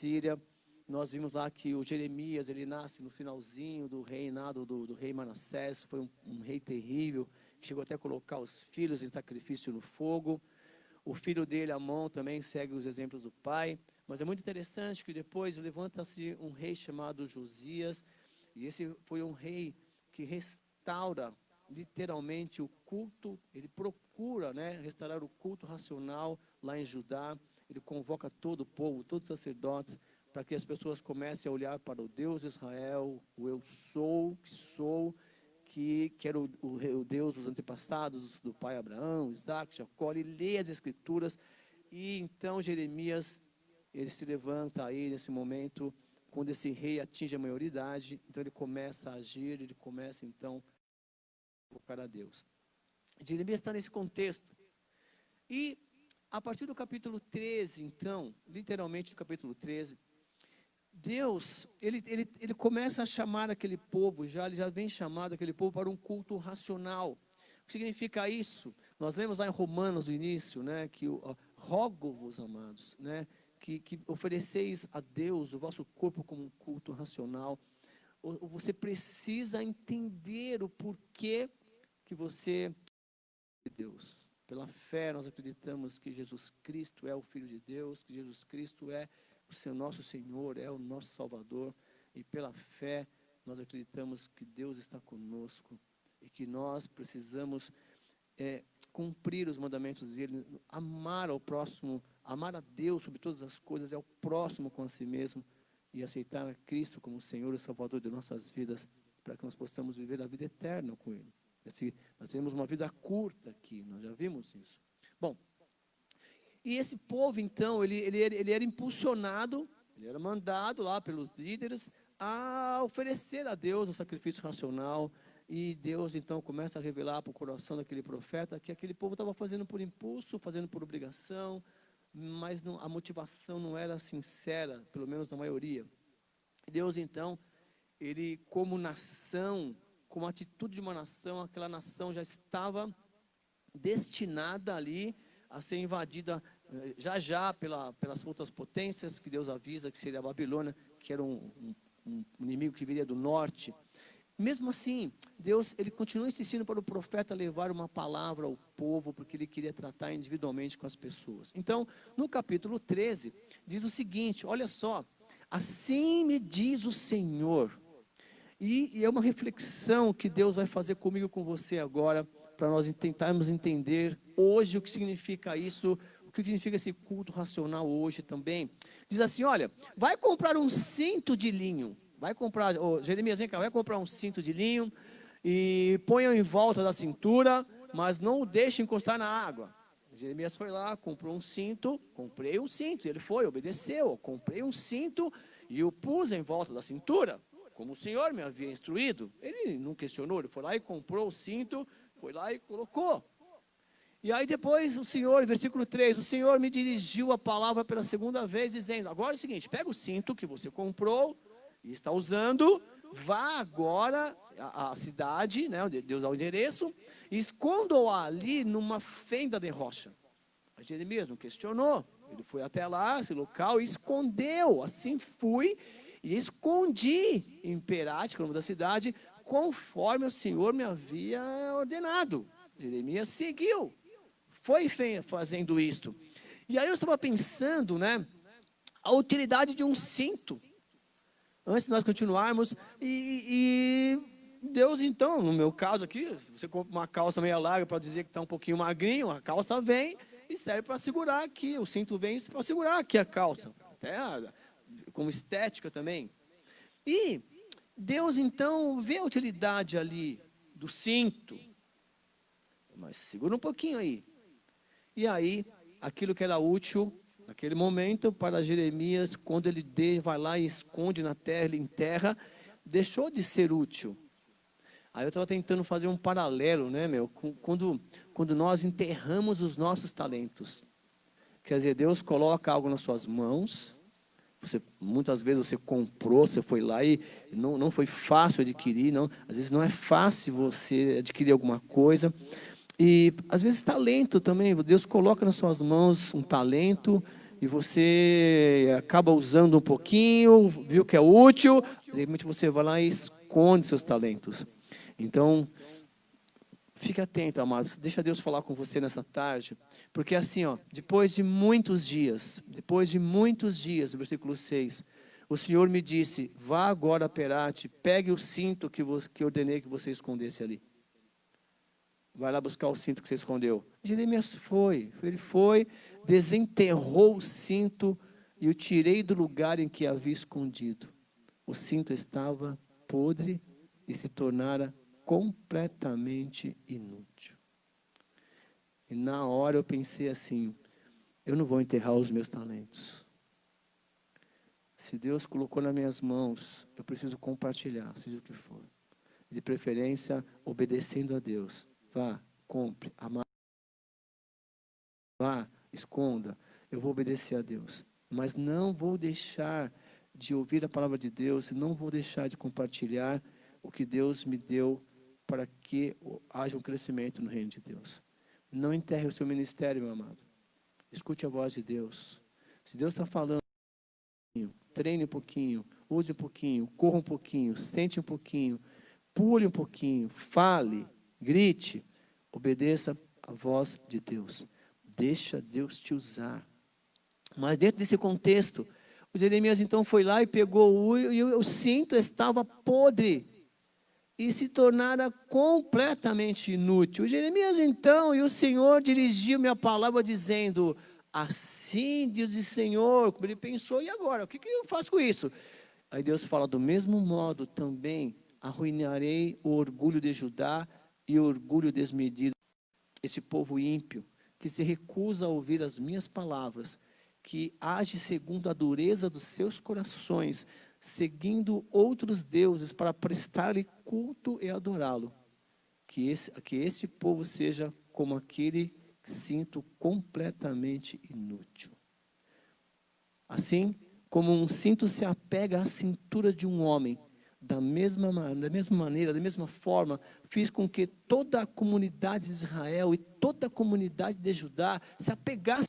Síria. Nós vimos lá que o Jeremias, ele nasce no finalzinho do reinado do rei Manassés, foi um rei terrível, que chegou até a colocar os filhos em sacrifício no fogo. O filho dele, Amon, também segue os exemplos do pai. Mas é muito interessante que depois levanta-se um rei chamado Josias, e esse foi um rei que restaura literalmente o culto, ele procura, restaurar o culto racional lá em Judá. Ele convoca todo o povo, todos os sacerdotes, para que as pessoas comecem a olhar para o Deus de Israel, o eu sou, que era o Deus dos antepassados, do pai Abraão, Isaac, Jacó. Ele lê as Escrituras, e então Jeremias, ele se levanta aí nesse momento, quando esse rei atinge a maioridade, então ele começa a agir, ele começa então a invocar a Deus. Jeremias está nesse contexto, e a partir do capítulo 13, então, literalmente do capítulo 13, Deus, ele começa a chamar aquele povo, ele já vem chamando aquele povo para um culto racional. O que significa isso? Nós lemos lá em Romanos, no início, que rogo-vos, amados, que ofereceis a Deus o vosso corpo como um culto racional. Você precisa entender o porquê que você é de Deus. Pela fé nós acreditamos que Jesus Cristo é o Filho de Deus, que Jesus Cristo é o nosso Senhor, é o nosso Salvador, e pela fé nós acreditamos que Deus está conosco, e que nós precisamos cumprir os mandamentos dele, amar ao próximo, amar a Deus sobre todas as coisas, é o próximo com a si mesmo, e aceitar a Cristo como Senhor e Salvador de nossas vidas, para que nós possamos viver a vida eterna com Ele. Nós temos uma vida curta aqui, nós já vimos isso. Bom, e esse povo, então, ele era impulsionado, ele era mandado lá pelos líderes a oferecer a Deus o sacrifício racional, e Deus, então, começa a revelar para o coração daquele profeta que aquele povo estava fazendo por impulso, fazendo por obrigação, mas não, a motivação não era sincera, pelo menos na maioria. Deus, então, ele como nação, como atitude de uma nação, aquela nação já estava destinada ali a ser invadida já pelas outras potências, que Deus avisa que seria a Babilônia, que era um inimigo que viria do norte. Mesmo assim, Deus, ele continua insistindo para o profeta levar uma palavra ao povo, porque ele queria tratar individualmente com as pessoas. Então, no capítulo 13, diz o seguinte, olha só: assim me diz o Senhor. E é uma reflexão que Deus vai fazer comigo e com você agora, para nós tentarmos entender hoje o que significa isso, o que significa esse culto racional hoje também. Diz assim, olha, vai comprar um cinto de linho, Jeremias, vem cá, vai comprar um cinto de linho e ponha em volta da cintura, mas não o deixe encostar na água. Jeremias foi lá, comprou um cinto, comprei um cinto, ele foi, obedeceu, comprei um cinto e o pus em volta da cintura, como o Senhor me havia instruído. Ele não questionou, ele foi lá e comprou o cinto, foi lá e colocou. E aí depois o Senhor, versículo 3, o Senhor me dirigiu a palavra pela segunda vez, dizendo, agora é o seguinte, pega o cinto que você comprou e está usando, vá agora à cidade, onde Deus dá o endereço, e esconda-o ali numa fenda de rocha. Mas Jeremias não questionou, ele foi até lá, esse local, e escondeu. Assim fui e escondi em Perate, que é o nome da cidade, conforme o Senhor me havia ordenado. Jeremias seguiu, foi fazendo isto. E aí eu estava pensando, a utilidade de um cinto. Antes de nós continuarmos, e Deus, então, no meu caso aqui, se você compra uma calça meio larga para dizer que está um pouquinho magrinho, a calça vem e serve para segurar aqui, o cinto vem para segurar aqui a calça, até como estética também. E Deus, então, vê a utilidade ali do cinto, mas segura um pouquinho aí. E aí, aquilo que era útil naquele momento para Jeremias, quando ele vai lá e esconde na terra, ele enterra, deixou de ser útil. Aí eu estava tentando fazer um paralelo, quando nós enterramos os nossos talentos. Quer dizer, Deus coloca algo nas suas mãos, muitas vezes você comprou, você foi lá e não foi fácil adquirir, às vezes não é fácil você adquirir alguma coisa. E às vezes talento também, Deus coloca nas suas mãos um talento, e você acaba usando um pouquinho, viu que é útil, de repente você vai lá e esconde seus talentos. Então, fique atento, amados. Deixa Deus falar com você nessa tarde. Porque assim, ó, depois de muitos dias, no versículo 6, o Senhor me disse, vá agora a Perate, pegue o cinto que ordenei que você escondesse ali. Vai lá buscar o cinto que você escondeu. Jeremias ele foi, desenterrou o cinto e o tirei do lugar em que havia escondido. O cinto estava podre e se tornara completamente inútil. E na hora eu pensei assim, eu não vou enterrar os meus talentos. Se Deus colocou nas minhas mãos, eu preciso compartilhar, seja o que for. De preferência, obedecendo a Deus. Vá, compre, vá, esconda. Eu vou obedecer a Deus. Mas não vou deixar de ouvir a palavra de Deus, não vou deixar de compartilhar o que Deus me deu para que haja um crescimento no reino de Deus. Não enterre o seu ministério, meu amado. Escute a voz de Deus. Se Deus está falando, treine um pouquinho, use um pouquinho, corra um pouquinho, sente um pouquinho, pule um pouquinho, fale, grite, obedeça a voz de Deus. Deixa Deus te usar. Mas dentro desse contexto, o Jeremias então foi lá e pegou e o cinto estava podre e se tornara completamente inútil. O Jeremias então, e o Senhor dirigiu-me a palavra dizendo, assim diz o Senhor, como ele pensou, e agora? O que eu faço com isso? Aí Deus fala, do mesmo modo também arruinarei o orgulho de Judá e o orgulho desmedido. Esse povo ímpio, que se recusa a ouvir as minhas palavras, que age segundo a dureza dos seus corações, seguindo outros deuses para prestar-lhe culto e adorá-lo. Que esse povo seja como aquele cinto completamente inútil. Assim, como um cinto se apega à cintura de um homem, da mesma maneira, da mesma forma, fiz com que toda a comunidade de Israel e toda a comunidade de Judá se apegasse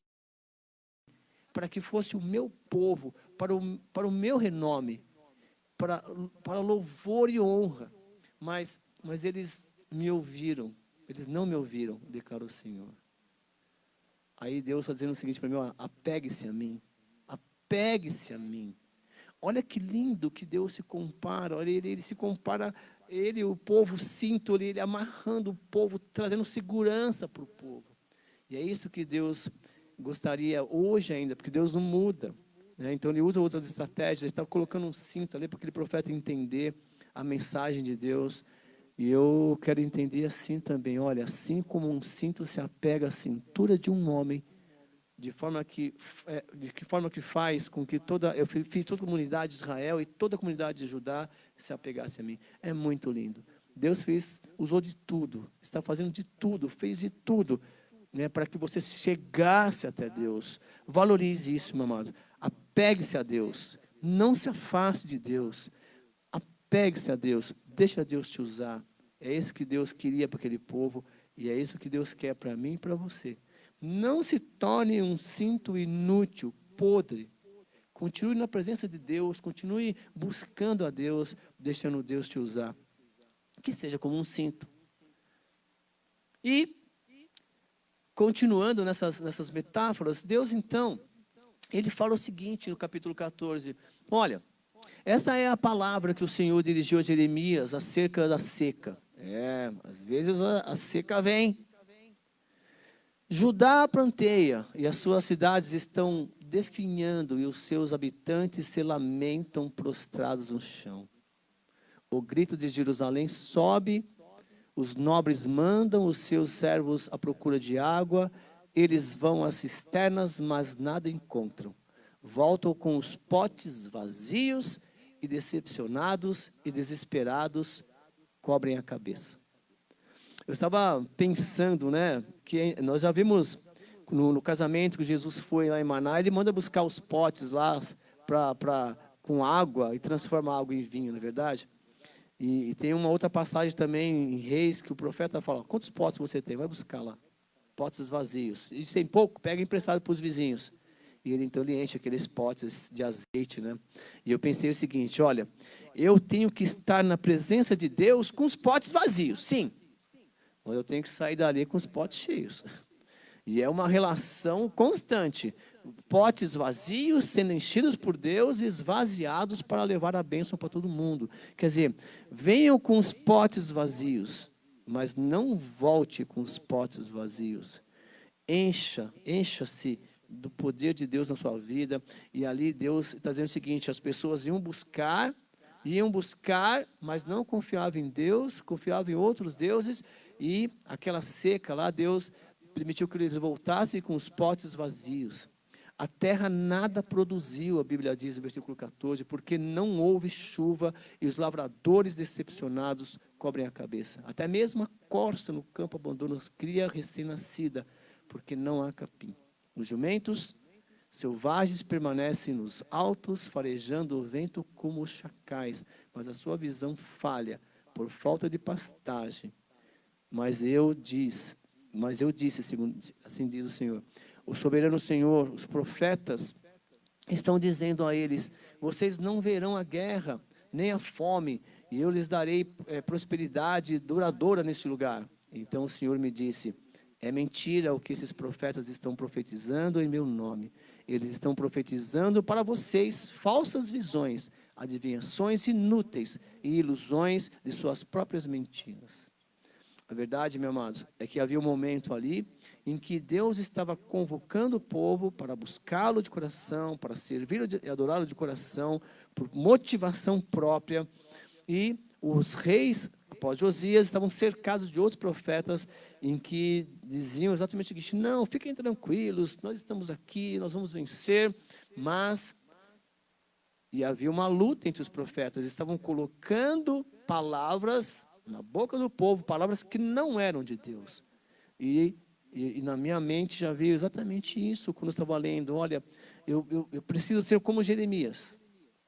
para que fosse o meu povo, para o meu renome, para louvor e honra. Mas eles me ouviram, eles não me ouviram, declarou o Senhor. Aí Deus está dizendo o seguinte para mim, ó, apegue-se a mim, apegue-se a mim. Olha que lindo que Deus se compara, olha, ele se compara, o povo cinto, ele amarrando o povo, trazendo segurança para o povo. E é isso que Deus gostaria hoje ainda, porque Deus não muda, né? Então ele usa outras estratégias, ele está colocando um cinto ali para aquele profeta entender a mensagem de Deus. E eu quero entender assim também, olha, assim como um cinto se apega à cintura de um homem, de que forma que faz com que eu fiz toda a comunidade de Israel e toda a comunidade de Judá se apegasse a mim. É muito lindo. Deus usou de tudo, está fazendo de tudo, fez de tudo, né, para que você chegasse até Deus. Valorize isso, meu amado. Apegue-se a Deus. Não se afaste de Deus. Apegue-se a Deus. Deixa Deus te usar. É isso que Deus queria para aquele povo e é isso que Deus quer para mim e para você. Não se torne um cinto inútil, podre. Continue na presença de Deus, continue buscando a Deus, deixando Deus te usar. Que seja como um cinto. E, continuando nessas metáforas, Deus então, ele fala o seguinte no capítulo 14, olha, essa é a palavra que o Senhor dirigiu a Jeremias acerca da seca. Às vezes a seca vem. Judá planteia e as suas cidades estão definhando e os seus habitantes se lamentam prostrados no chão. O grito de Jerusalém sobe, os nobres mandam os seus servos à procura de água, eles vão às cisternas, mas nada encontram. Voltam com os potes vazios e decepcionados e desesperados, cobrem a cabeça. Eu estava pensando, né, que nós já vimos no casamento que Jesus foi lá em Maná, ele manda buscar os potes lá com água e transforma a água em vinho, não é verdade? E tem uma outra passagem também em Reis que o profeta fala, quantos potes você tem? Vai buscar lá, potes vazios. E se tem pouco, pega emprestado para os vizinhos. E então ele enche aqueles potes de azeite, né? E eu pensei o seguinte, olha, eu tenho que estar na presença de Deus com os potes vazios, sim. Mas eu tenho que sair dali com os potes cheios. E é uma relação constante. Potes vazios sendo enchidos por Deus e esvaziados para levar a bênção para todo mundo. Quer dizer, venham com os potes vazios, mas não volte com os potes vazios. Encha-se do poder de Deus na sua vida. E ali Deus está dizendo o seguinte, as pessoas iam buscar, mas não confiavam em Deus, confiavam em outros deuses, e aquela seca lá, Deus permitiu que eles voltassem com os potes vazios. A terra nada produziu, a Bíblia diz no versículo 14, porque não houve chuva e os lavradores decepcionados cobrem a cabeça. Até mesmo a corça no campo abandona as cria recém-nascida, porque não há capim. Os jumentos selvagens permanecem nos altos, farejando o vento como os chacais, mas a sua visão falha por falta de pastagem. Mas eu disse, assim diz o Senhor, o soberano Senhor, os profetas estão dizendo a eles, vocês não verão a guerra, nem a fome, e eu lhes darei prosperidade duradoura neste lugar. Então o Senhor me disse, é mentira o que esses profetas estão profetizando em meu nome. Eles estão profetizando para vocês falsas visões, adivinhações inúteis e ilusões de suas próprias mentiras. A verdade, meus amados, é que havia um momento ali em que Deus estava convocando o povo para buscá-lo de coração, para servi-lo e adorá-lo de coração, por motivação própria. E os reis, após Josias, estavam cercados de outros profetas em que diziam exatamente o seguinte, não, fiquem tranquilos, nós estamos aqui, nós vamos vencer, mas... E havia uma luta entre os profetas, eles estavam colocando palavras na boca do povo, palavras que não eram de Deus. E na minha mente já veio exatamente isso, quando eu estava lendo, olha, eu preciso ser como Jeremias.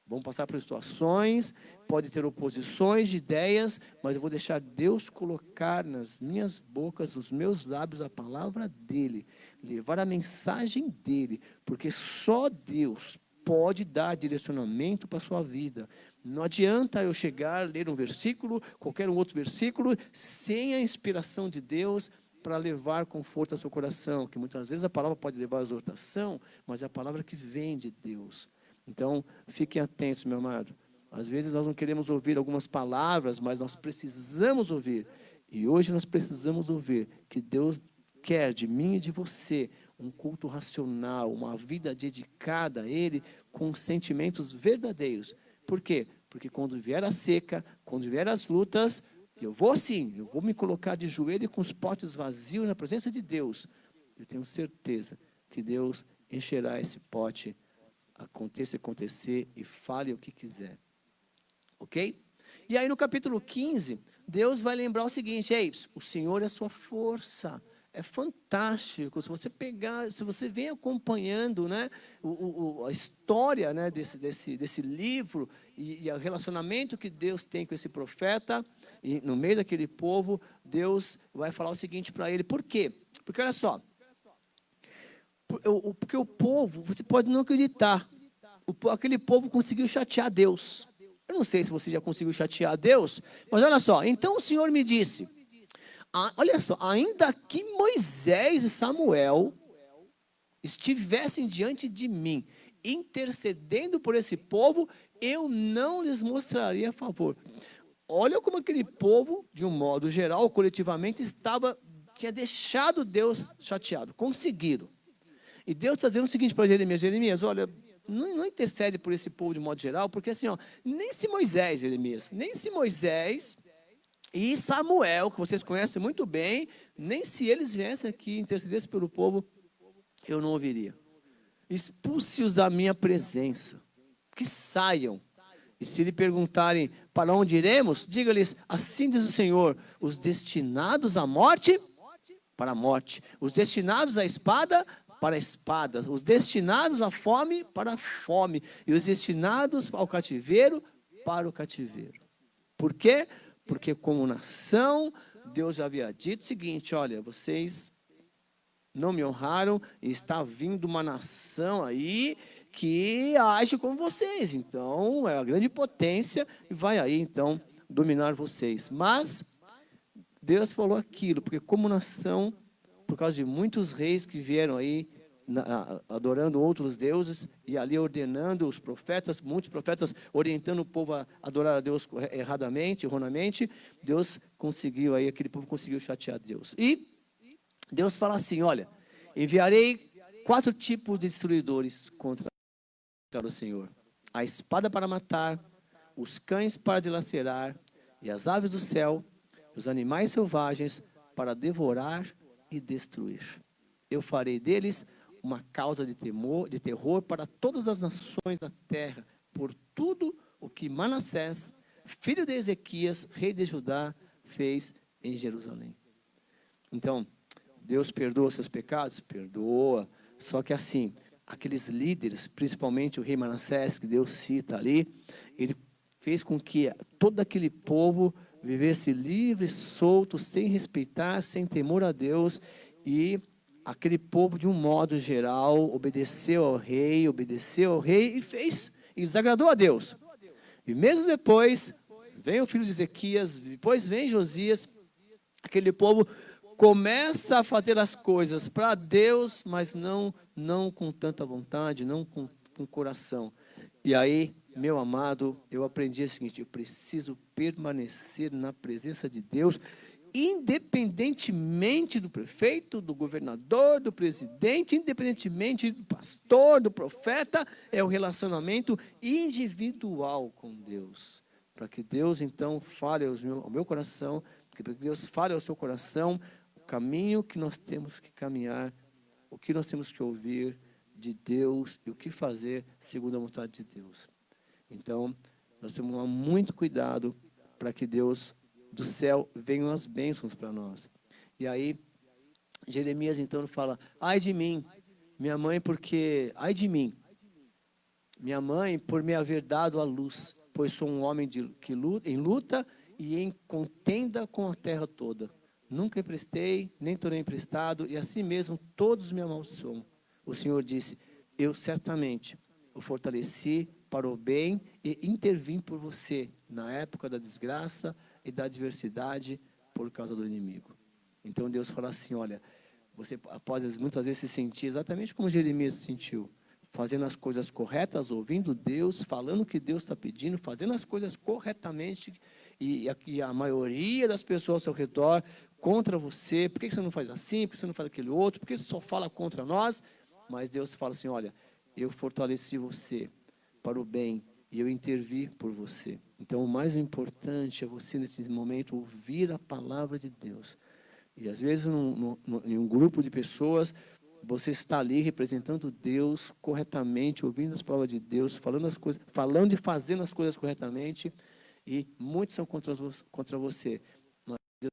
Vamos passar por situações, pode ter oposições de ideias, mas eu vou deixar Deus colocar nas minhas bocas, nos meus lábios, a palavra dEle, levar a mensagem dEle, porque só Deus pode dar direcionamento para a sua vida. Não adianta eu chegar, ler um versículo, qualquer um outro versículo, sem a inspiração de Deus para levar conforto ao seu coração, que muitas vezes a palavra pode levar a exortação, mas é a palavra que vem de Deus. Então, fiquem atentos, meu amado. Às vezes nós não queremos ouvir algumas palavras, mas nós precisamos ouvir. E hoje nós precisamos ouvir que Deus quer de mim e de você um culto racional, uma vida dedicada a Ele com sentimentos verdadeiros. Por quê? Porque quando vier a seca, quando vier as lutas, eu vou me colocar de joelho com os potes vazios na presença de Deus. Eu tenho certeza que Deus encherá esse pote, aconteça acontecer, e fale o que quiser. Ok? E aí no capítulo 15, Deus vai lembrar o seguinte, o Senhor é a sua força. É fantástico, se você vem acompanhando, né, a história, né, desse livro e o relacionamento que Deus tem com esse profeta, e no meio daquele povo, Deus vai falar o seguinte para ele, por quê? Porque olha só, porque o povo, você pode não acreditar, aquele povo conseguiu chatear Deus. Eu não sei se você já conseguiu chatear Deus, mas olha só, então o Senhor me disse, olha só, ainda que Moisés e Samuel estivessem diante de mim, intercedendo por esse povo, eu não lhes mostraria favor. Olha como aquele povo, de um modo geral, coletivamente, tinha deixado Deus chateado, conseguiram. E Deus está dizendo o seguinte para Jeremias, olha, não intercede por esse povo de modo geral, porque assim, nem se Moisés e Samuel, que vocês conhecem muito bem, nem se eles viessem aqui e intercedessem pelo povo, eu não ouviria. Expulse-os da minha presença, que saiam. E se lhe perguntarem para onde iremos, diga-lhes, assim diz o Senhor, os destinados à morte, para a morte. Os destinados à espada, para a espada. Os destinados à fome, para a fome. E os destinados ao cativeiro, para o cativeiro. Por quê? Porque como nação, Deus já havia dito o seguinte, olha, vocês não me honraram, e está vindo uma nação aí que age como vocês. Então, é a grande potência e vai aí, então, dominar vocês. Mas Deus falou aquilo, porque como nação, por causa de muitos reis que vieram aí adorando outros deuses e ali ordenando os profetas, muitos profetas orientando o povo a adorar a Deus erradamente, erroneamente, Deus conseguiu aí, aquele povo conseguiu chatear Deus. E Deus fala assim, olha, enviarei 4 tipos de destruidores contra o Senhor. A espada para matar, os cães para dilacerar, e as aves do céu, os animais selvagens para devorar e destruir. Eu farei deles uma causa de temor, de terror para todas as nações da terra, por tudo o que Manassés, filho de Ezequias, rei de Judá, fez em Jerusalém. Então, Deus perdoa seus pecados? Perdoa. Só que assim, aqueles líderes, principalmente o rei Manassés, que Deus cita ali, ele fez com que todo aquele povo vivesse livre, solto, sem respeitar, sem temor a Deus, e aquele povo, de um modo geral, obedeceu ao rei e fez, e desagradou a Deus. E mesmo depois, vem o filho de Ezequias, depois vem Josias, aquele povo começa a fazer as coisas para Deus, mas não com tanta vontade, não com coração. E aí, meu amado, eu aprendi o seguinte, eu preciso permanecer na presença de Deus, independentemente do prefeito, do governador, do presidente, independentemente do pastor, do profeta, é o relacionamento individual com Deus. Para que Deus, então, fale ao meu coração, para que Deus fale ao seu coração, o caminho que nós temos que caminhar, o que nós temos que ouvir de Deus e o que fazer segundo a vontade de Deus. Então, nós temos que tomar muito cuidado para que Deus do céu venham as bênçãos para nós. E aí, Jeremias então fala, ai de mim, minha mãe, porque, ai de mim, minha mãe, por me haver dado a luz, pois sou um homem em luta e em contenda com a terra toda. Nunca emprestei, nem tornei emprestado, e assim mesmo todos me amaldiçoam. O Senhor disse, eu certamente o fortaleci para o bem e intervim por você na época da desgraça e da adversidade por causa do inimigo. Então Deus fala assim, olha, você pode muitas vezes se sentir exatamente como Jeremias se sentiu, fazendo as coisas corretas, ouvindo Deus, falando o que Deus está pedindo, fazendo as coisas corretamente, e a maioria das pessoas ao seu redor contra você, por que você não faz assim, por que você não faz aquele outro, por que você só fala contra nós? Mas Deus fala assim, olha, eu fortaleci você para o bem e eu intervi por você. Então o mais importante é você nesse momento ouvir a palavra de Deus. E às vezes em um grupo de pessoas, você está ali representando Deus corretamente, ouvindo as palavras de Deus, falando e fazendo as coisas corretamente, e muitos são contra você. Mas Deus,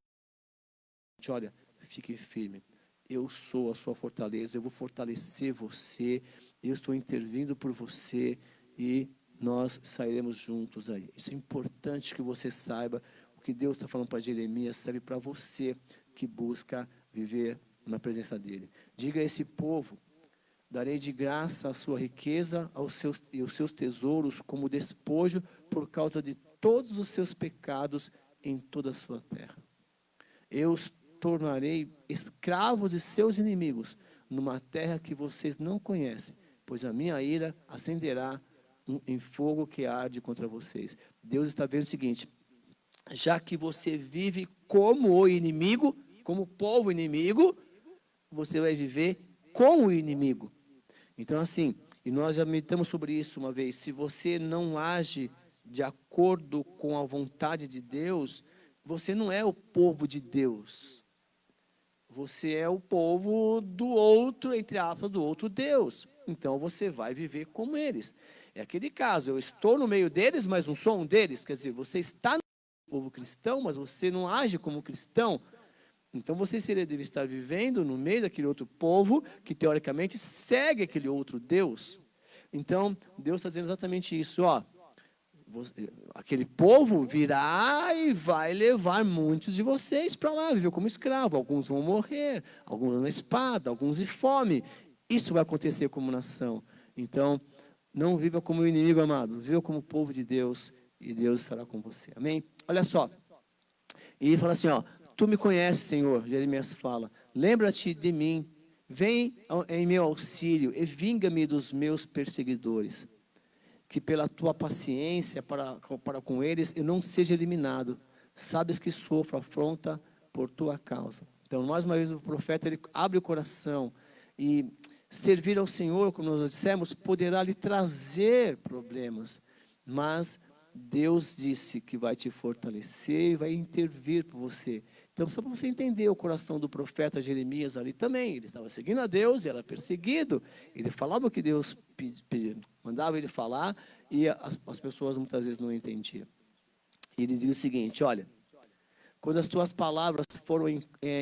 olha, fique firme. Eu sou a sua fortaleza, eu vou fortalecer você, eu estou intervindo por você e nós sairemos juntos aí. Isso é importante que você saiba. O que Deus está falando para Jeremias serve para você que busca viver na presença dele. Diga a esse povo, darei de graça a sua riqueza e os seus tesouros como despojo por causa de todos os seus pecados em toda a sua terra. Eu os tornarei escravos de seus inimigos numa terra que vocês não conhecem, pois a minha ira acenderá em fogo que arde contra vocês. Deus está vendo o seguinte, já que você vive como o inimigo, como povo inimigo, você vai viver com o inimigo. Então assim, e nós já meditamos sobre isso uma vez, se você não age de acordo com a vontade de Deus, você não é o povo de Deus. Você é o povo do outro, entre aspas, do outro Deus. Então você vai viver como eles. É aquele caso, eu estou no meio deles, mas não sou um deles. Quer dizer, você está no povo cristão, mas você não age como cristão. Então você deve estar vivendo no meio daquele outro povo que teoricamente segue aquele outro Deus. Então Deus está dizendo exatamente isso, ó. aquele povo virá e vai levar muitos de vocês para lá, viver como escravo. Alguns vão morrer, alguns na espada, alguns de fome. Isso vai acontecer como nação. Então, não viva como inimigo, amado. Viva como povo de Deus e Deus estará com você. Amém? Olha só. E ele fala assim, ó, tu me conheces, Senhor, Jeremias fala, lembra-te de mim, vem em meu auxílio e vinga-me dos meus perseguidores, que pela tua paciência para com eles eu não seja eliminado, sabes que sofro afronta por tua causa. Então, mais uma vez, o profeta, ele abre o coração, e servir ao Senhor, como nós dissemos, poderá lhe trazer problemas, mas Deus disse que vai te fortalecer e vai intervir por você. Então, só para você entender o coração do profeta Jeremias ali também, ele estava seguindo a Deus e era perseguido. Ele falava o que Deus mandava ele falar e as pessoas muitas vezes não entendiam. E ele dizia o seguinte, olha, quando as tuas palavras foram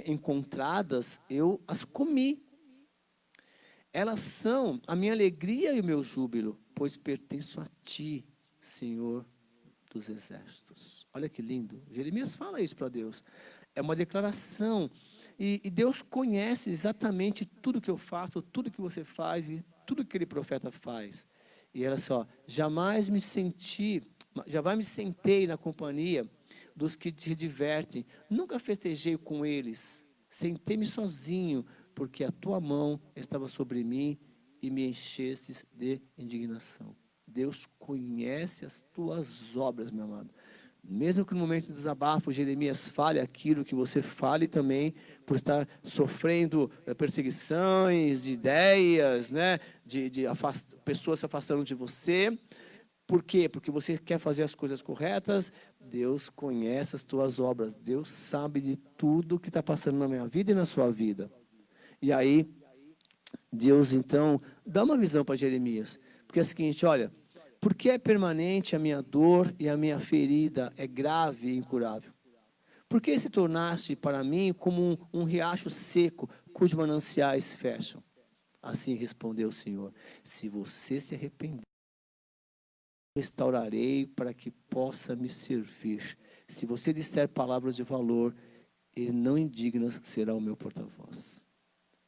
encontradas, eu as comi. Elas são a minha alegria e o meu júbilo, pois pertenço a ti, Senhor dos exércitos. Olha que lindo. Jeremias fala isso para Deus. É uma declaração. E Deus conhece exatamente tudo que eu faço, tudo que você faz e tudo que aquele profeta faz. E olha só, jamais me sentei na companhia dos que te divertem. Nunca festejei com eles. Sentei-me sozinho, porque a tua mão estava sobre mim e me enchestes de indignação. Deus conhece as tuas obras, meu amado. Mesmo que no momento de desabafo, Jeremias fale aquilo que você fale também, por estar sofrendo perseguições, de ideias, né? Pessoas se afastando de você. Por quê? Porque você quer fazer as coisas corretas. Deus conhece as tuas obras. Deus sabe de tudo que está passando na minha vida e na sua vida. E aí, Deus então dá uma visão para Jeremias. Porque é o seguinte, olha, porque é permanente a minha dor e a minha ferida é grave e incurável? Por que se tornaste para mim como um riacho seco, cujos mananciais fecham? Assim respondeu o Senhor, se você se arrepender, restaurarei para que possa me servir. Se você disser palavras de valor, e não indignas, será o meu porta-voz.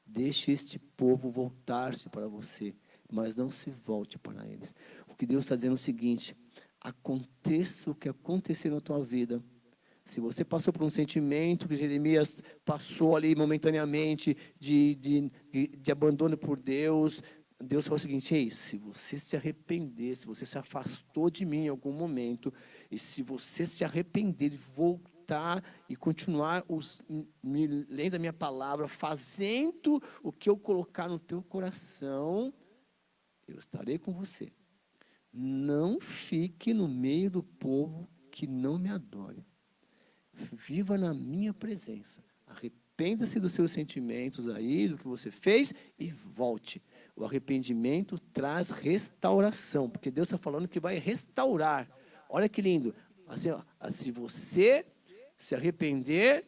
Deixe este povo voltar-se para você, mas não se volte para eles. O que Deus está dizendo é o seguinte, aconteça o que acontecer na tua vida. Se você passou por um sentimento que Jeremias passou ali momentaneamente, de abandono por Deus, Deus falou o seguinte, ei, se você se arrepender, se você se afastou de mim em algum momento, e se você se arrepender e voltar e continuar lendo a minha palavra, fazendo o que eu colocar no teu coração, eu estarei com você. Não fique no meio do povo que não me adore. Viva na minha presença. Arrependa-se dos seus sentimentos aí, do que você fez, e volte. O arrependimento traz restauração, porque Deus está falando que vai restaurar. Olha que lindo. Assim, ó, se você se arrepender,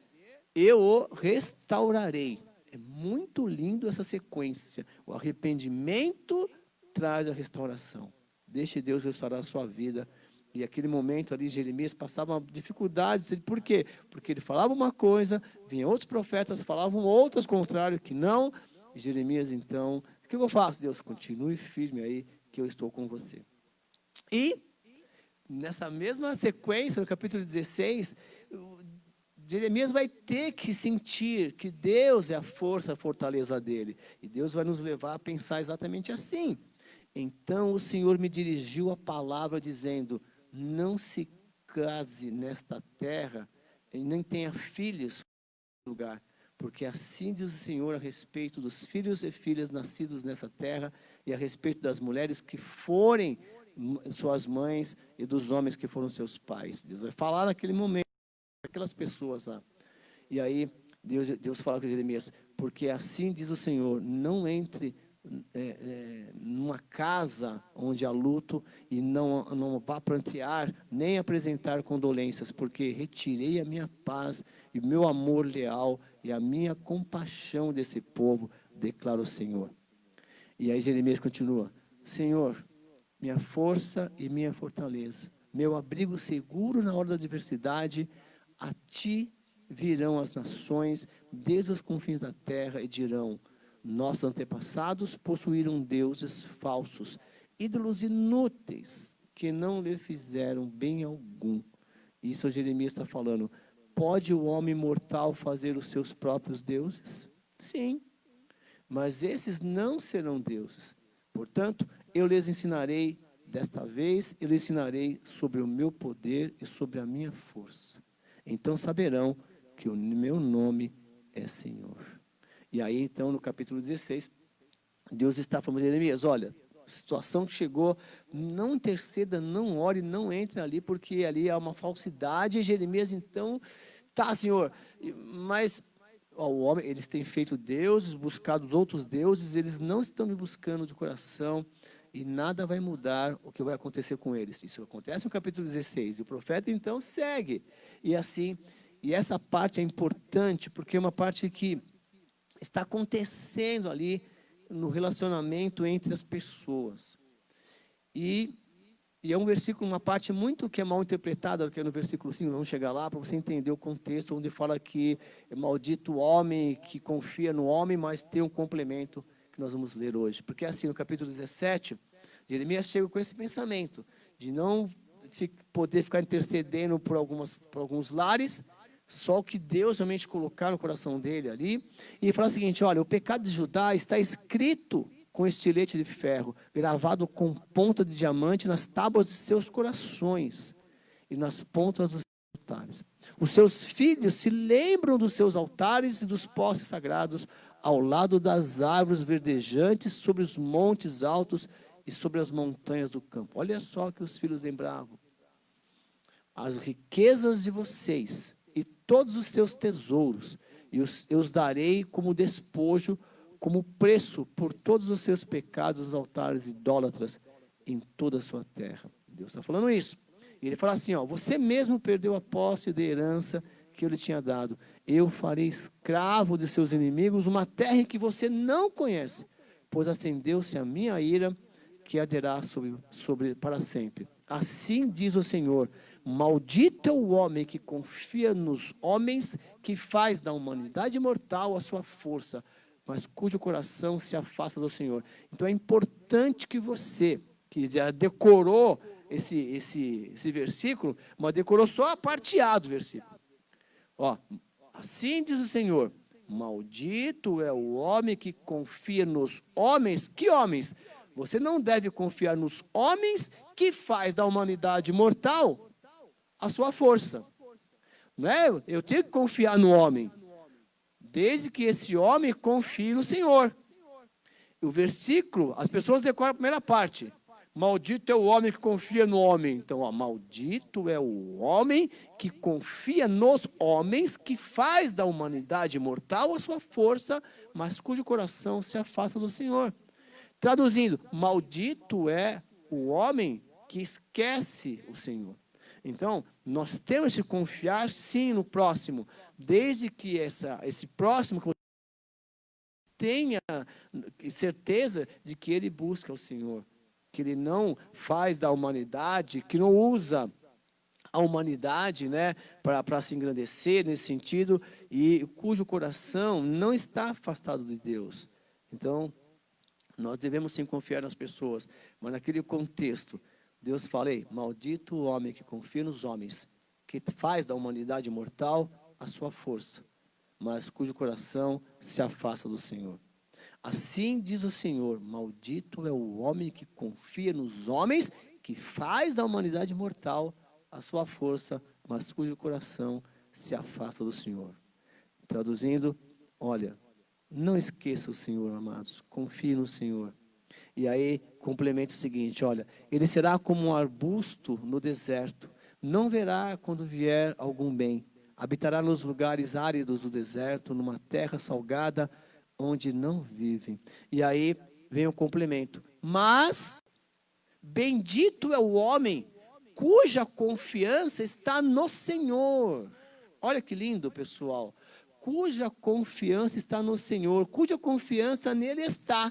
eu o restaurarei. É muito lindo essa sequência. O arrependimento traz a restauração. Deixe Deus restaurar a sua vida. E aquele momento ali, Jeremias passava dificuldades. Por quê? Porque ele falava uma coisa, vinham outros profetas, falavam outras contrário, que não. E Jeremias, então, o que eu faço? Deus, continue firme aí, que eu estou com você. E, nessa mesma sequência, no capítulo 16, Jeremias vai ter que sentir que Deus é a força, a fortaleza dele. E Deus vai nos levar a pensar exatamente assim. Então o Senhor me dirigiu a palavra dizendo, não se case nesta terra, e nem tenha filhos no lugar, porque assim diz o Senhor a respeito dos filhos e filhas nascidos nessa terra, e a respeito das mulheres que forem suas mães, e dos homens que foram seus pais. Deus vai falar naquele momento, aquelas pessoas lá. E aí, Deus fala com Jeremias, porque assim diz o Senhor, não entre numa casa onde há luto e não vá prantear, nem apresentar condolências, porque retirei a minha paz e o meu amor leal e a minha compaixão desse povo, declara o Senhor. E aí Jeremias continua, Senhor, minha força e minha fortaleza, meu abrigo seguro na hora da adversidade. A ti virão as nações, desde os confins da terra, e dirão: nossos antepassados possuíram deuses falsos, ídolos inúteis, que não lhe fizeram bem algum. Isso o Jeremias está falando. Pode o homem mortal fazer os seus próprios deuses? Sim, mas esses não serão deuses. Portanto, eu lhes ensinarei, desta vez, eu lhes ensinarei sobre o meu poder e sobre a minha força. Então saberão que o meu nome é Senhor. E aí, então, no capítulo 16, Deus está falando a Jeremias: olha, a situação que chegou, não interceda, não ore, não entre ali, porque ali há uma falsidade. E Jeremias, então, tá, Senhor, mas ó, o homem, eles têm feito deuses, buscado outros deuses, eles não estão me buscando de coração, e nada vai mudar o que vai acontecer com eles. Isso acontece no capítulo 16, e o profeta então segue, e assim, e essa parte é importante, porque é uma parte que está acontecendo ali no relacionamento entre as pessoas. E é um versículo, uma parte muito que é mal interpretada, que é no versículo 5, vamos chegar lá para você entender o contexto, onde fala que é maldito o homem que confia no homem, mas tem um complemento que nós vamos ler hoje. Porque assim, no capítulo 17, Jeremias chega com esse pensamento, de não poder ficar intercedendo por alguns lares, só o que Deus realmente colocar no coração dele ali. E ele fala o seguinte: olha, o pecado de Judá está escrito com estilete de ferro, gravado com ponta de diamante nas tábuas de seus corações e nas pontas dos seus altares. Os seus filhos se lembram dos seus altares e dos postes sagrados, ao lado das árvores verdejantes, sobre os montes altos e sobre as montanhas do campo. Olha só que os filhos lembravam: as riquezas de vocês e todos os seus tesouros, e eu os darei como despojo, como preço por todos os seus pecados nos altares idólatras em toda a sua terra. Deus está falando isso. E ele fala assim, ó: você mesmo perdeu a posse da herança que eu lhe tinha dado. Eu farei escravo de seus inimigos uma terra que você não conhece, pois acendeu-se a minha ira, que arderá sobre para sempre. Assim diz o Senhor: maldito é o homem que confia nos homens, que faz da humanidade mortal a sua força, mas cujo coração se afasta do Senhor. Então é importante que você, que já decorou esse versículo, mas decorou só a parte A do versículo. Ó, assim diz o Senhor: maldito é o homem que confia nos homens. Que homens? Você não deve confiar nos homens que faz da humanidade mortal a sua força. Não é? Eu tenho que confiar no homem, desde que esse homem confie no Senhor. O versículo, as pessoas decoram a primeira parte: maldito é o homem que confia no homem. Então, ó, maldito é o homem que confia nos homens, que faz da humanidade mortal a sua força, mas cujo coração se afasta do Senhor. Traduzindo, maldito é o homem que esquece o Senhor. Então, nós temos que confiar sim no próximo, desde que esse próximo tenha certeza de que ele busca o Senhor, que ele não faz da humanidade, que não usa a humanidade, né, para se engrandecer nesse sentido, e cujo coração não está afastado de Deus. Então, nós devemos sim confiar nas pessoas, mas naquele contexto, Deus fala: maldito o homem que confia nos homens, que faz da humanidade mortal a sua força, mas cujo coração se afasta do Senhor. Assim diz o Senhor: maldito é o homem que confia nos homens, que faz da humanidade mortal a sua força, mas cujo coração se afasta do Senhor. Traduzindo, olha, não esqueça o Senhor, amados, confie no Senhor. E aí, complementa o seguinte, olha: ele será como um arbusto no deserto, não verá quando vier algum bem, habitará nos lugares áridos do deserto, numa terra salgada, onde não vivem. E aí, vem o complemento: mas, bendito é o homem, cuja confiança está no Senhor. Olha que lindo, pessoal. Cuja confiança está no Senhor, cuja confiança nele está.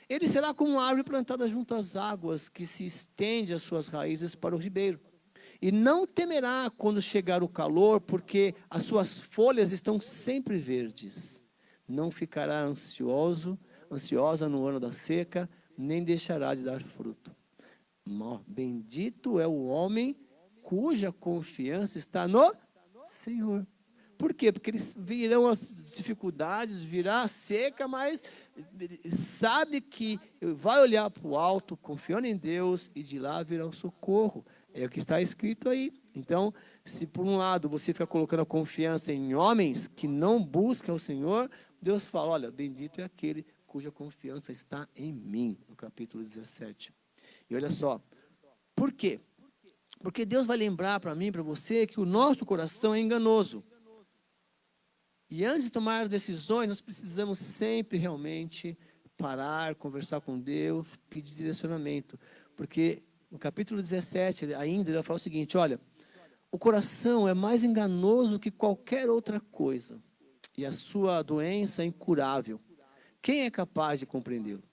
Ele será como uma árvore plantada junto às águas, que se estende as suas raízes para o ribeiro. E não temerá quando chegar o calor, porque as suas folhas estão sempre verdes. Não ficará ansiosa no ano da seca, nem deixará de dar fruto. Bendito é o homem cuja confiança está no Senhor. Por quê? Porque eles virão as dificuldades, virá a seca, mas sabe que vai olhar para o alto, confiando em Deus, e de lá virá o socorro. É o que está escrito aí. Então, se por um lado você fica colocando a confiança em homens que não buscam o Senhor, Deus fala, olha, bendito é aquele cuja confiança está em mim, no capítulo 17. E olha só, por quê? Porque Deus vai lembrar para mim, para você, que o nosso coração é enganoso. E antes de tomar decisões, nós precisamos sempre realmente parar, conversar com Deus, pedir direcionamento. Porque no capítulo 17, ainda, ele vai falar o seguinte, olha, o coração é mais enganoso que qualquer outra coisa, e a sua doença é incurável. Quem é capaz de compreendê-lo?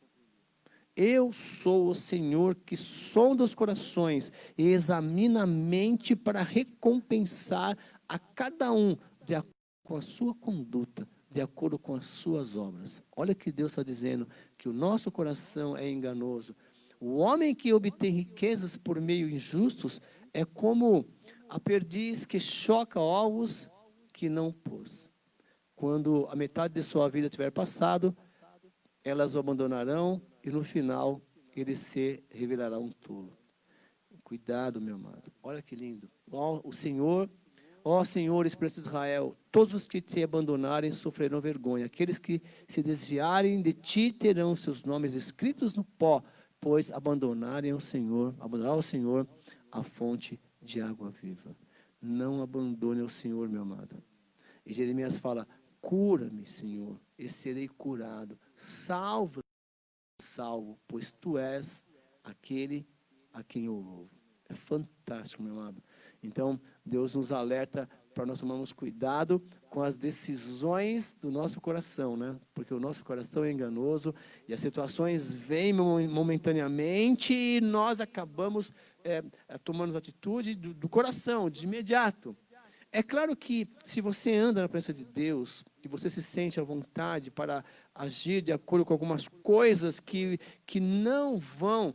Eu sou o Senhor que sonda os corações e examina a mente para recompensar a cada um de acordo com a sua conduta, de acordo com as suas obras. Olha que Deus está dizendo, que o nosso coração é enganoso. O homem que obtém riquezas por meio injustos é como a perdiz que choca ovos que não pôs. Quando a metade de sua vida tiver passado, elas o abandonarão e no final ele se revelará um tolo. Cuidado, meu amado. Olha que lindo. Ó Senhor, expressa Israel, todos os que te abandonarem sofrerão vergonha. Aqueles que se desviarem de ti terão seus nomes escritos no pó, pois abandonarão ao Senhor a fonte de água viva. Não abandone ao Senhor, meu amado. E Jeremias fala, cura-me, Senhor, e serei curado. Salva-me, salvo, pois tu és aquele a quem eu louvo. É fantástico, meu amado. Então, Deus nos alerta para nós tomarmos cuidado com as decisões do nosso coração, né? Porque o nosso coração é enganoso e as situações vêm momentaneamente e nós acabamos tomando atitude do coração, de imediato. É claro que se você anda na presença de Deus e você se sente à vontade para agir de acordo com algumas coisas que não vão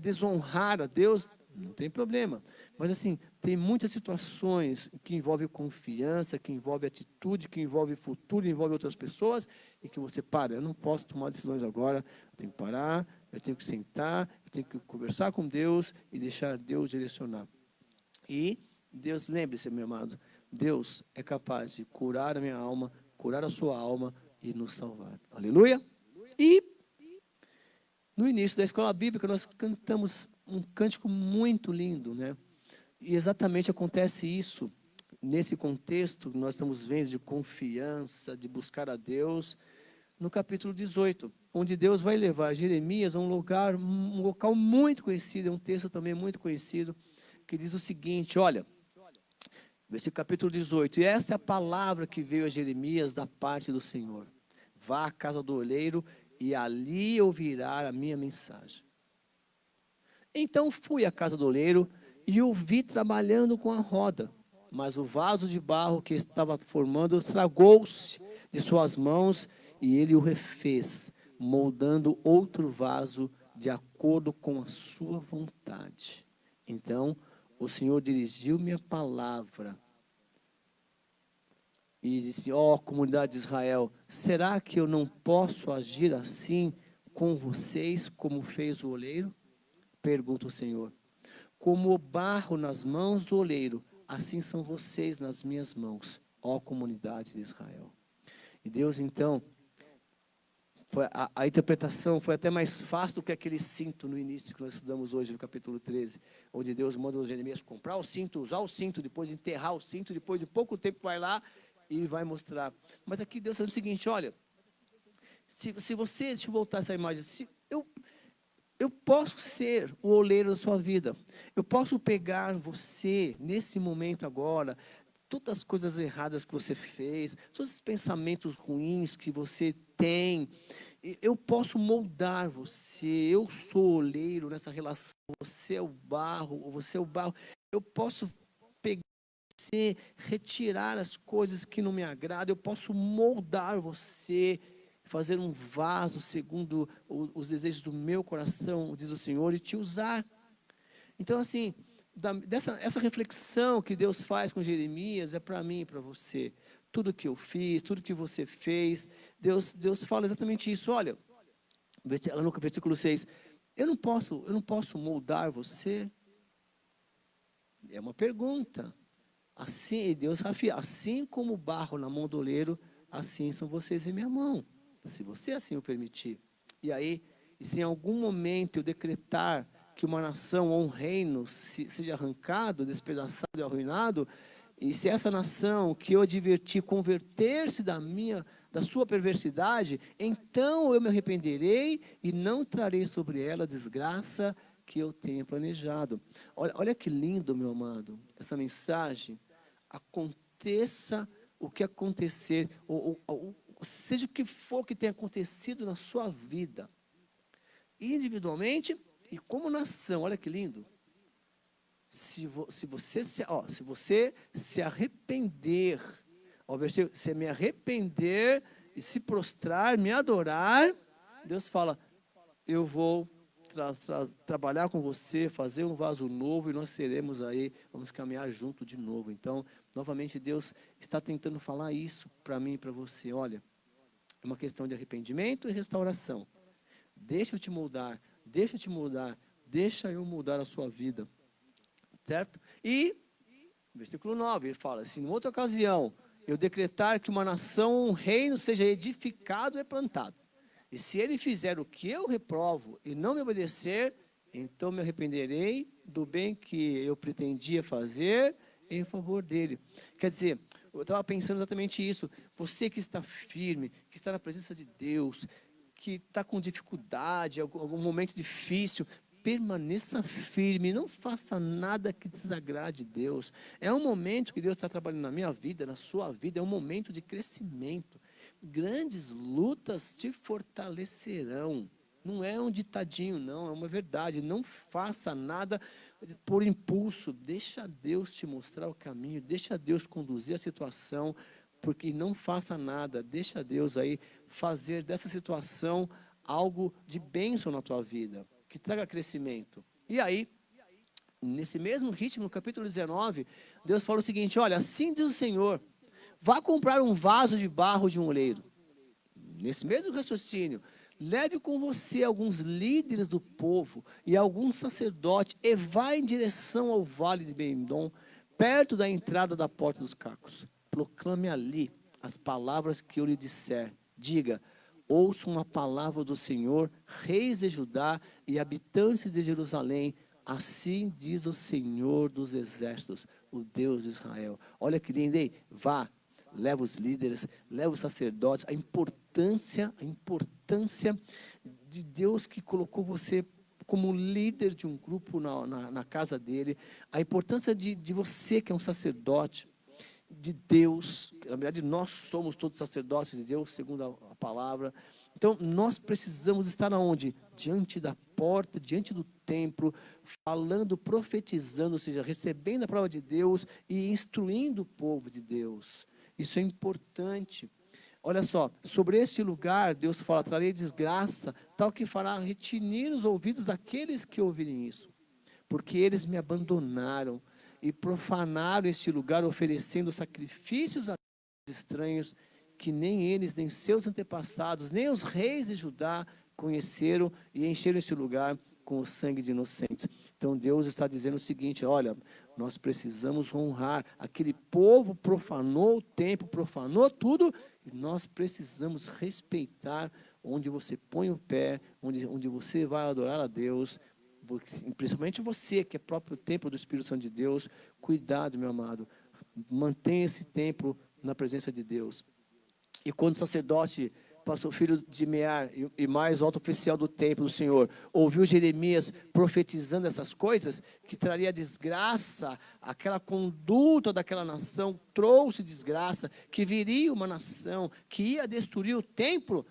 desonrar a Deus, não tem problema. Mas assim, tem muitas situações que envolvem confiança, que envolvem atitude, que envolvem futuro, envolvem outras pessoas, e que você para, eu não posso tomar decisões agora, eu tenho que parar, eu tenho que sentar, eu tenho que conversar com Deus e deixar Deus direcionar. E Deus, lembre-se, meu amado, Deus é capaz de curar a minha alma, curar a sua alma e nos salvar. Aleluia! E no início da escola bíblica nós cantamos um cântico muito lindo, né? E exatamente acontece isso, nesse contexto que nós estamos vendo de confiança, de buscar a Deus, no capítulo 18, onde Deus vai levar Jeremias a um local muito conhecido, é um texto também muito conhecido, que diz o seguinte, olha, versículo capítulo 18, e essa é a palavra que veio a Jeremias da parte do Senhor. Vá à casa do oleiro e ali ouvirá a minha mensagem. Então fui à casa do oleiro e o vi trabalhando com a roda, mas o vaso de barro que estava formando estragou-se de suas mãos e ele o refez, moldando outro vaso de acordo com a sua vontade. Então o Senhor dirigiu-me a palavra e disse, comunidade de Israel, será que eu não posso agir assim com vocês como fez o oleiro? Pergunta o Senhor. Como o barro nas mãos do oleiro, assim são vocês nas minhas mãos, comunidade de Israel. E Deus então, a interpretação foi até mais fácil do que aquele cinto no início que nós estudamos hoje no capítulo 13, onde Deus manda os Jeremias comprar o cinto, usar o cinto, depois enterrar o cinto, depois de pouco tempo vai lá e vai mostrar. Mas aqui Deus fala o seguinte, olha, se você, deixa eu voltar essa imagem, se eu posso ser o oleiro da sua vida. Eu posso pegar você, nesse momento agora, todas as coisas erradas que você fez, todos os pensamentos ruins que você tem, eu posso moldar você. Eu sou o oleiro nessa relação, você é o barro, eu posso pegar você, retirar as coisas que não me agradam, eu posso moldar você, fazer um vaso segundo os desejos do meu coração, diz o Senhor, e te usar. Então, assim, essa reflexão que Deus faz com Jeremias é para mim e para você. Tudo que eu fiz, tudo que você fez, Deus fala exatamente isso. Olha, lá no versículo 6, eu não posso moldar você? É uma pergunta. Assim, Deus afirma, assim como o barro na mão do oleiro, assim são vocês em minha mão, se você assim o permitir. E aí, e se em algum momento eu decretar que uma nação ou um reino seja arrancado, despedaçado e arruinado, e se essa nação que eu adverti converter-se da sua perversidade, então eu me arrependerei e não trarei sobre ela a desgraça que eu tenha planejado. Olha que lindo, meu amado, essa mensagem. Aconteça o que acontecer, seja o que for que tenha acontecido na sua vida, individualmente e como nação. Olha que lindo. Se você se arrepender, se me arrepender e se prostrar, me adorar, Deus fala, eu vou trabalhar com você, fazer um vaso novo, e nós seremos aí, vamos caminhar junto de novo. Então, novamente, Deus está tentando falar isso para mim e para você. Olha, é uma questão de arrependimento e restauração. Deixa eu te moldar, deixa eu mudar a sua vida. Certo? E, versículo 9, ele fala, se em outra ocasião eu decretar que uma nação, um reino seja edificado e plantado, e se ele fizer o que eu reprovo e não me obedecer, então me arrependerei do bem que eu pretendia fazer em favor dele. Quer dizer, eu estava pensando exatamente isso. Você que está firme, que está na presença de Deus, que está com dificuldade, algum momento difícil, permaneça firme, não faça nada que desagrade Deus. É um momento que Deus está trabalhando na minha vida, na sua vida, é um momento de crescimento. Grandes lutas te fortalecerão. Não é um ditadinho, não, é uma verdade. Não faça nada por impulso. Deixa Deus te mostrar o caminho, deixa Deus conduzir a situação, porque não faça nada. Deixa Deus aí fazer dessa situação algo de bênção na tua vida, que traga crescimento. E aí, nesse mesmo ritmo, no capítulo 19, Deus fala o seguinte, olha, assim diz o Senhor, vá comprar um vaso de barro de um oleiro. Nesse mesmo raciocínio, leve com você alguns líderes do povo e alguns sacerdotes e vá em direção ao vale de Ben-Hidom, perto da entrada da porta dos cacos. Proclame ali as palavras que eu lhe disser. Diga, ouçam a palavra do Senhor, reis de Judá e habitantes de Jerusalém. Assim diz o Senhor dos exércitos, o Deus de Israel. Olha que lindo, hein? Vá. Leva os líderes, leva os sacerdotes, a importância de Deus que colocou você como líder de um grupo na casa dele, a importância de você que é um sacerdote de Deus, na verdade nós somos todos sacerdotes de Deus, segundo a palavra. Então nós precisamos estar aonde? Diante da porta, diante do templo, falando, profetizando, ou seja, recebendo a palavra de Deus e instruindo o povo de Deus. Isso é importante. Olha só, sobre este lugar, Deus fala, trarei desgraça, tal que fará retinir os ouvidos daqueles que ouvirem isso. Porque eles me abandonaram e profanaram este lugar, oferecendo sacrifícios a estranhos, que nem eles, nem seus antepassados, nem os reis de Judá conheceram, e encheram este lugar com o sangue de inocentes. Então Deus está dizendo o seguinte, olha, nós precisamos honrar, aquele povo profanou o templo, profanou tudo, e nós precisamos respeitar onde você põe o pé, onde você vai adorar a Deus, principalmente você que é próprio templo do Espírito Santo de Deus. Cuidado, meu amado, mantenha esse templo na presença de Deus. E quando o sacerdote, pastor filho de Mear e mais alto oficial do templo do Senhor, ouviu Jeremias profetizando essas coisas, que traria desgraça, aquela conduta daquela nação trouxe desgraça, que viria uma nação que ia destruir o templo,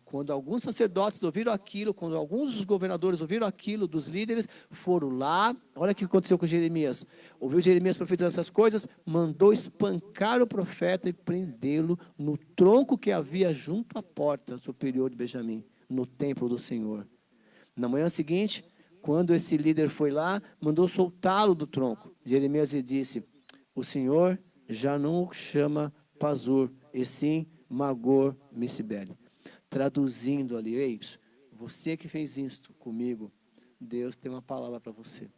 Quando alguns sacerdotes ouviram aquilo, quando alguns dos governadores ouviram aquilo, dos líderes, foram lá, olha o que aconteceu com Jeremias. Ouviu Jeremias profetizando essas coisas, mandou espancar o profeta e prendê-lo no tronco que havia junto à porta superior de Benjamim, no templo do Senhor. Na manhã seguinte, quando esse líder foi lá, mandou soltá-lo do tronco. Jeremias lhe disse: o Senhor já não o chama Pazur, e sim Magor Missibele. Traduzindo ali, ei, você que fez isto comigo, Deus tem uma palavra para você.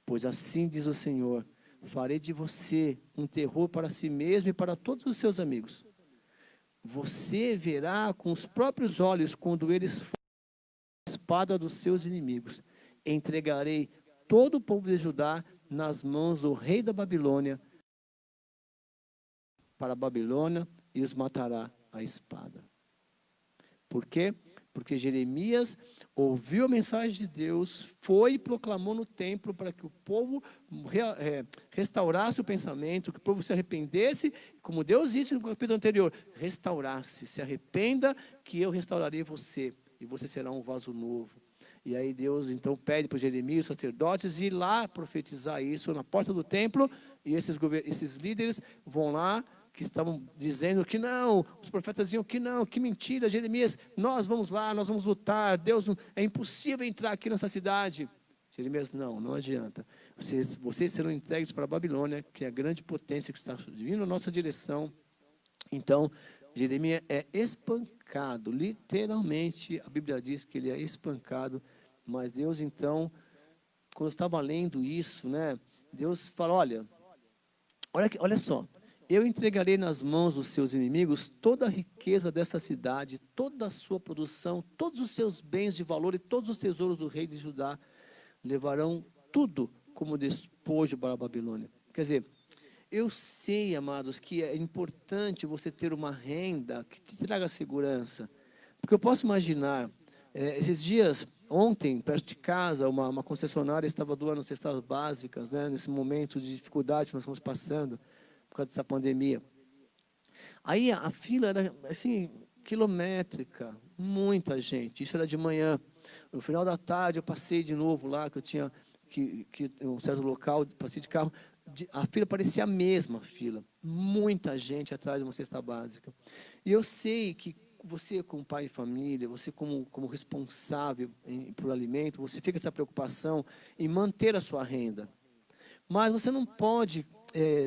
Pois assim diz o Senhor: farei de você um terror para si mesmo e para todos os seus amigos. Você verá com os próprios olhos quando eles forem a espada dos seus inimigos. Entregarei todo o povo de Judá nas mãos do rei da Babilônia para a Babilônia e os matará à espada. Por quê? Porque Jeremias ouviu a mensagem de Deus, foi e proclamou no templo para que o povo restaurasse o pensamento, que o povo se arrependesse, como Deus disse no capítulo anterior, restaurasse, se arrependa que eu restaurarei você, e você será um vaso novo. E aí Deus então pede para Jeremias, os sacerdotes, ir lá profetizar isso na porta do templo, e esses líderes vão lá, que estavam dizendo que não, os profetas diziam que não, que mentira, Jeremias, nós vamos lá, nós vamos lutar, Deus, é impossível entrar aqui nessa cidade. Jeremias, não adianta, vocês serão entregues para a Babilônia, que é a grande potência que está vindo na nossa direção. Então, Jeremias é espancado, literalmente, a Bíblia diz que ele é espancado, mas Deus então, quando eu estava lendo isso, né, Deus fala, olha só, eu entregarei nas mãos dos seus inimigos toda a riqueza desta cidade, toda a sua produção, todos os seus bens de valor e todos os tesouros do rei de Judá. Levarão tudo como despojo para a Babilônia. Quer dizer, eu sei, amados, que é importante você ter uma renda que te traga segurança. Porque eu posso imaginar, esses dias, ontem, perto de casa, uma concessionária estava doando cestas básicas, né, nesse momento de dificuldade que nós estamos passando, por causa dessa pandemia. Aí a fila era, assim, quilométrica, muita gente, isso era de manhã. No final da tarde eu passei de novo lá, que eu tinha um certo local, passei de carro, a fila parecia a mesma fila, muita gente atrás de uma cesta básica. E eu sei que você como pai de família, você como responsável por alimento, você fica com essa preocupação em manter a sua renda. Mas você não pode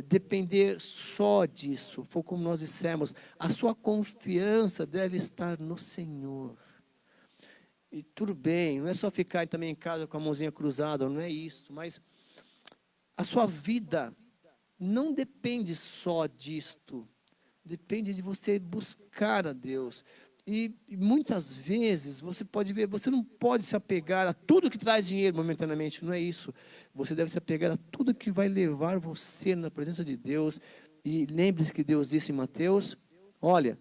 depender só disso. Foi como nós dissemos, a sua confiança deve estar no Senhor. E tudo bem, não é só ficar também em casa com a mãozinha cruzada, não é isso. Mas a sua vida não depende só disto. Depende de você buscar a Deus. E muitas vezes, você pode ver, você não pode se apegar a tudo que traz dinheiro momentaneamente, não é isso. Você deve se apegar a tudo que vai levar você na presença de Deus. E lembre-se que Deus disse em Mateus, olha,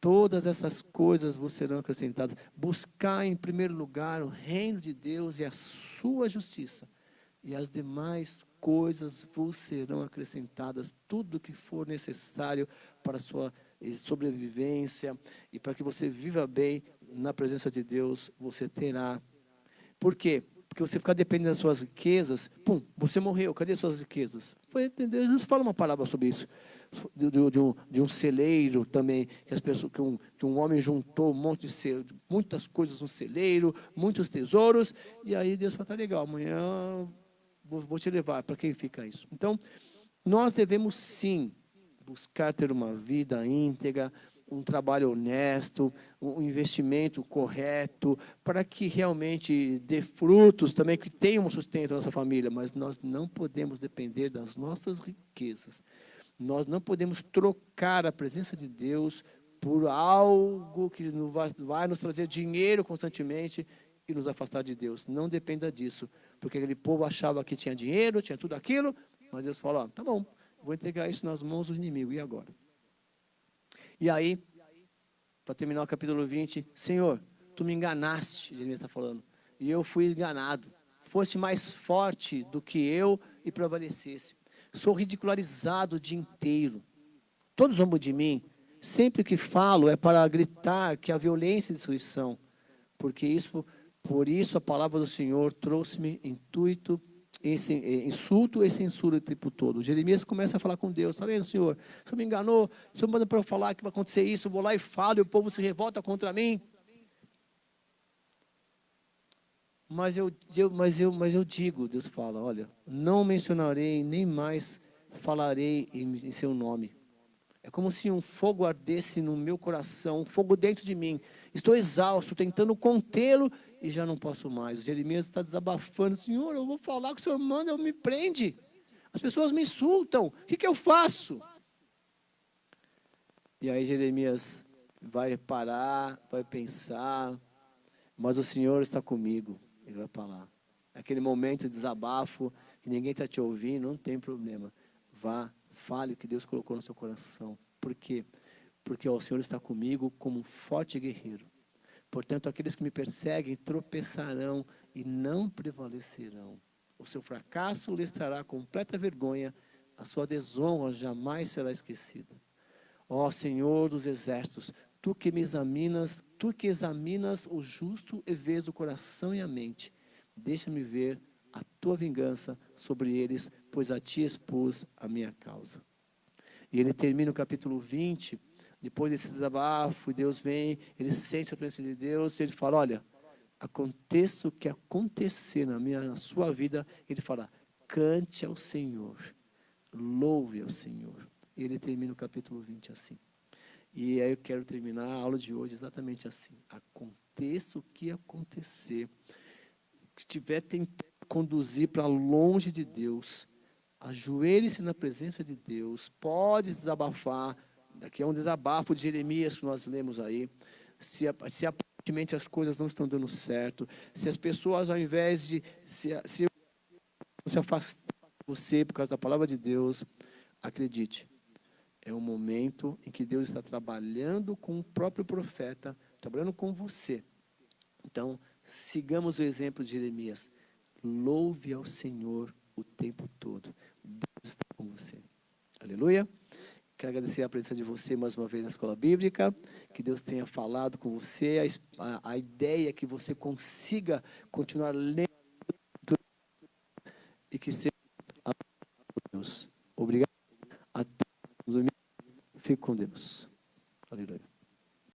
todas essas coisas vos serão acrescentadas. Buscar em primeiro lugar o reino de Deus e a sua justiça. E as demais coisas vos serão acrescentadas, tudo que for necessário para a sua sobrevivência e para que você viva bem na presença de Deus, você terá. Por quê? Porque você ficar dependendo das suas riquezas, você morreu, cadê suas riquezas? Foi entender? Jesus fala uma palavra sobre isso, de um celeiro também, que as pessoas, que um homem juntou muitas coisas no celeiro, muitos tesouros, e aí Deus fala, tá legal, amanhã vou te levar, para quem fica isso? Então, nós devemos sim buscar ter uma vida íntegra, um trabalho honesto, um investimento correto, para que realmente dê frutos também, que tenham um sustento na nossa família, mas nós não podemos depender das nossas riquezas. Nós não podemos trocar a presença de Deus por algo que vai nos trazer dinheiro constantemente e nos afastar de Deus. Não dependa disso, porque aquele povo achava que tinha dinheiro, tinha tudo aquilo, mas Deus falou, tá bom, vou entregar isso nas mãos do inimigo, e agora? E aí, para terminar o capítulo 20, Senhor, tu me enganaste, Jeremias está falando, e eu fui enganado, foste mais forte do que eu e prevalecesse, sou ridicularizado o dia inteiro, todos zombam de mim, Sempre que falo é para gritar que a violência e destruição, por isso a palavra do Senhor trouxe-me insulto e censura o tempo todo. Jeremias começa a falar com Deus, está vendo, Senhor? O Senhor me enganou, o Senhor manda para eu falar que vai acontecer isso, eu vou lá e falo e o povo se revolta contra mim. Mas eu digo, Deus fala, olha, não mencionarei, nem mais falarei em seu nome. É como se um fogo ardesse no meu coração, um fogo dentro de mim. Estou exausto, tentando contê-lo e já não posso mais. O Jeremias está desabafando, Senhor, eu vou falar que o Senhor manda, eu me prende. As pessoas me insultam, o que eu faço? E aí Jeremias vai parar, vai pensar, mas o Senhor está comigo. Ele vai falar. Aquele momento de desabafo, que ninguém está te ouvindo, não tem problema. Vá, fale o que Deus colocou no seu coração. Por quê? Porque o Senhor está comigo como um forte guerreiro. Portanto, aqueles que me perseguem tropeçarão e não prevalecerão. O seu fracasso lhes trará completa vergonha, a sua desonra jamais será esquecida. Ó Senhor dos exércitos, tu que examinas o justo e vês o coração e a mente, deixa-me ver a tua vingança sobre eles, pois a ti expus a minha causa. E ele termina o capítulo 20, depois desse desabafo, Deus vem, ele sente a presença de Deus, e ele fala, olha, aconteça o que acontecer na sua vida, ele fala, cante ao Senhor, louve ao Senhor. E ele termina o capítulo 20 assim. E aí eu quero terminar a aula de hoje exatamente assim. Aconteça o que acontecer, que estiver tentando conduzir para longe de Deus, ajoelhe-se na presença de Deus, pode desabafar. Aqui é um desabafo de Jeremias que nós lemos aí. Se aparentemente as coisas não estão dando certo, se as pessoas ao invés de se afastar de você por causa da palavra de Deus, acredite, é um momento em que Deus está trabalhando com o próprio profeta, trabalhando com você. Então, sigamos o exemplo de Jeremias. Louve ao Senhor o tempo todo. Deus está com você. Aleluia. Quero agradecer a presença de você mais uma vez na Escola Bíblica. Que Deus tenha falado com você. A ideia é que você consiga continuar lendo e que seja a Deus. Obrigado a todos. Fique com Deus.